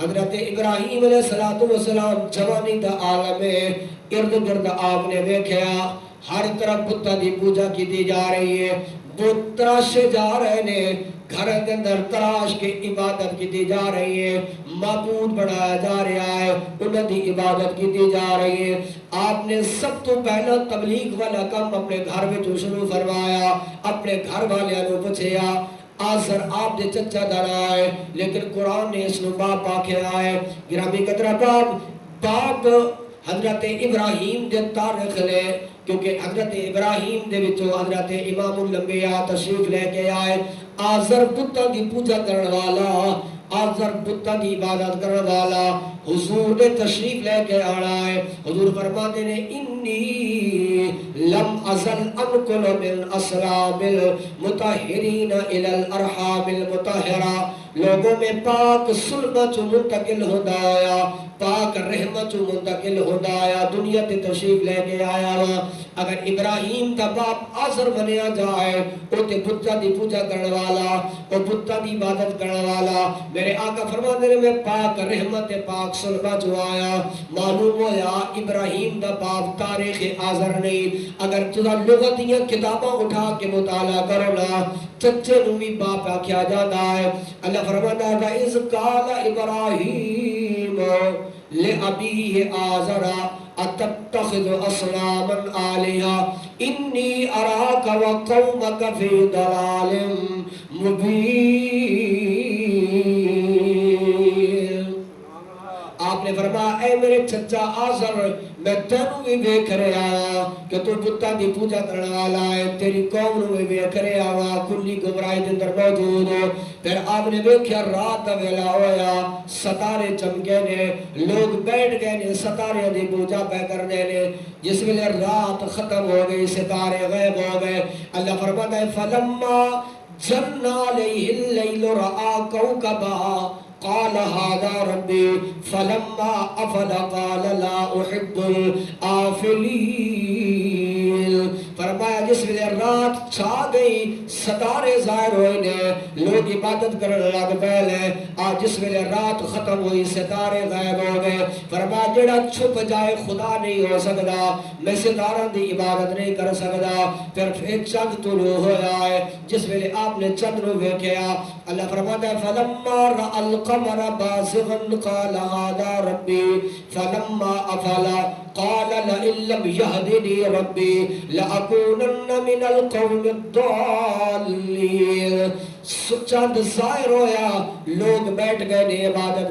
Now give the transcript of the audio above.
حضرت ابراہیم علیہ السلام جوانی دا عالم ارد گرد آپ نے دیکھا ہر طرف بتاں دی پوجا کی جا رہی ہے، بت تراشے جا رہے نے، گھر کے اندر تراش کے عبادت کی جا رہی ہے، معبود بنایا جا رہا ہے، انہوں دی عبادت کی جا رہی ہے۔ آپ نے سب تو پہلا تبلیغ والا کام اپنے گھر میں شروع فرمایا، اپنے گھر والے نے پوچھیا آزر آپ دے چچا دانا ہے، لیکن قرآن نے اس نو باپ آکھیا ہے۔ گرامی قدرہ باپ حضرت ابراہیم دے تاریخ لے، کیونکہ حضرت ابراہیم دے وچوں حضرت امام الانبیاء تشریف لے کے آئے۔ آزر بتاں دی پوجا کرنے والا، آزر بتاں دی عبادت کرنے والا حضور نے تشریف لے کے آنا ہے۔ حضور فرماتے ہیں انی لم ازل انقل من اسلام المطہرین الی الارحام المطہرہ، لوگوں میں پاک سلمہ چو منتقل ہوتا آیا، پاک رحمت چو منتقل ہوتا آیا، دنیا تے تشریف لے کے آیا ہوا۔ اگر ابراہیم دا باپ آزر بنیا جائے، او تے بتاں دی پوجا کرنے والا، او بتاں دی عبادت کرنے والا، میرے آقا فرماتے ہیں میں پاک رحمت پاک سلمہ چو آیا۔ معلوم ہویا ابراہیم دا باپ تاریخ آزر نہیں۔ اگر تُدا لغتیاں کتاباں اٹھا کے مطالعہ کرنا، چچے نو بھی باپ آکھیا جاتا ہے۔ اللہ فرماتا ہے اِذْ قَالَ إِبْرَاهِيمُ لِأَبِيهِ آزَرَ أَتَتَّخِذُ أَصْنَامًا آلِهَةً إِنِّي أَرَاكَ وَقَوْمَكَ فِي ضَلَالٍ مُبِينٍ۔ آپ نے فرمایا اے میرے چچا آزر، میں تینوں بھی دیکھ رہا ہوں کہ تو بتاں دی پوجا کرنے والا ہے، تیری قوم نو بھی دیکھ رہا ہوں کلی گمراہی دے اندر موجود ہو۔ پھر آپ نے دیکھا رات دا ویلا ہویا، ستارے چمکے نے، لوگ بیٹھ گئے نے ستارے دی پوجا پہ کرنے نے۔ جس ویلے رات ختم ہو گئی، ستارے غائب ہو گئے، اللہ فرماتا ہے فَلَمَّا جَنَّ عَلَيْهِ اللَّيْلُ رَأَىٰ كَوْكَبًا قال هذا ربي فلما أفل قال لا أحب الآفلين۔ فرمایا جس ویلے رات چھا گئی، ستارے ظاہر ہوئے نے، لوگ عبادت کرنے لگ پہلے، آج جس ویلے رات ختم ہوئی ستارے غائب ہو گئے۔ فرمایا جڑا چھپ جائے خدا نہیں ہو سکتا، میں ستاروں دی عبادت نہیں کر سکتا۔ پھر چند طلوع ہویا ہے، جس ویلے آپ نے چند نو دیکھا، اللہ فرماتا ہے فلما رأى القمر بازغا قال هذا ربي فلما أفل قال لئن لم يهدني ربي لأكونن من القوم الضالين۔ چند ظاہر ہویا، لوگ بیٹھ گئے نے عبادت